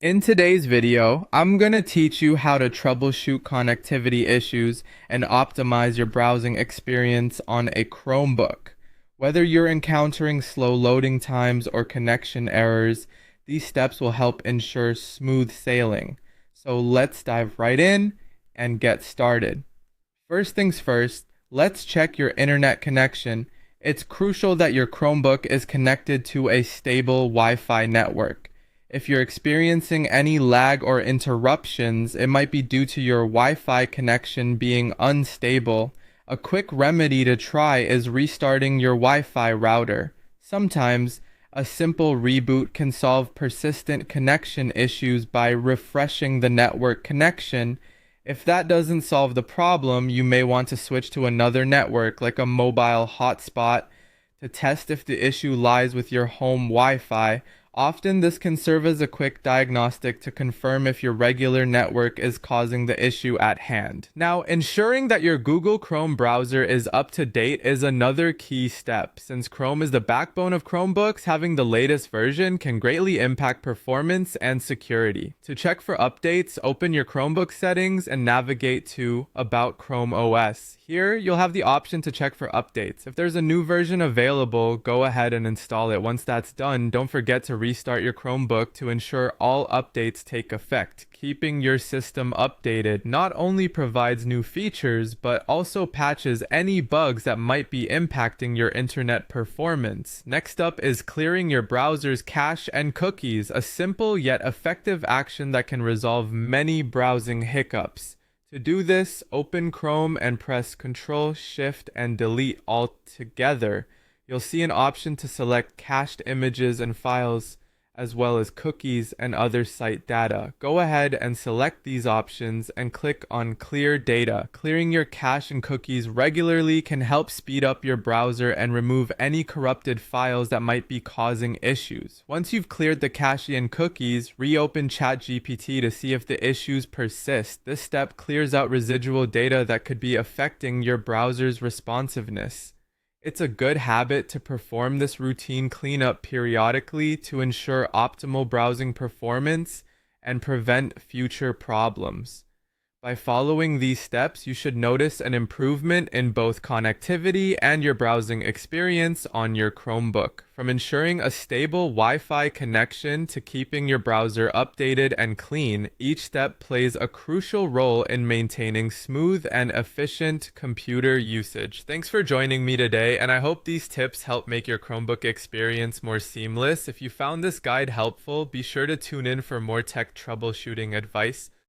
In today's video, I'm going to teach you how to troubleshoot connectivity issues and optimize your browsing experience on a Chromebook. Whether you're encountering slow loading times or connection errors, these steps will help ensure smooth sailing. So let's dive right in and get started. First things first, let's check your internet connection. It's crucial that your Chromebook is connected to a stable Wi-Fi network. If you're experiencing any lag or interruptions, it might be due to your Wi-Fi connection being unstable. A quick remedy to try is restarting your Wi-Fi router. Sometimes, a simple reboot can solve persistent connection issues by refreshing the network connection. If that doesn't solve the problem, you may want to switch to another network like a mobile hotspot to test if the issue lies with your home Wi-Fi. Often this can serve as a quick diagnostic to confirm if your regular network is causing the issue at hand. Now, ensuring that your Google Chrome browser is up to date is another key step. Since Chrome is the backbone of Chromebooks, having the latest version can greatly impact performance and security. To check for updates, open your Chromebook settings and navigate to About Chrome OS. Here, you'll have the option to check for updates. If there's a new version available, go ahead and install it. Once that's done, don't forget to restart your Chromebook to ensure all updates take effect. Keeping your system updated not only provides new features, but also patches any bugs that might be impacting your internet performance. Next up is clearing your browser's cache and cookies, a simple yet effective action that can resolve many browsing hiccups. To do this, open Chrome and press Ctrl, Shift, and Delete all together. You'll see an option to select cached images and files, as well as cookies and other site data. Go ahead and select these options and click on Clear Data. Clearing your cache and cookies regularly can help speed up your browser and remove any corrupted files that might be causing issues. Once you've cleared the cache and cookies, reopen ChatGPT to see if the issues persist. This step clears out residual data that could be affecting your browser's responsiveness. It's a good habit to perform this routine cleanup periodically to ensure optimal browsing performance and prevent future problems. By following these steps, you should notice an improvement in both connectivity and your browsing experience on your Chromebook. From ensuring a stable Wi-Fi connection to keeping your browser updated and clean, each step plays a crucial role in maintaining smooth and efficient computer usage. Thanks for joining me today, and I hope these tips help make your Chromebook experience more seamless. If you found this guide helpful, be sure to tune in for more tech troubleshooting advice.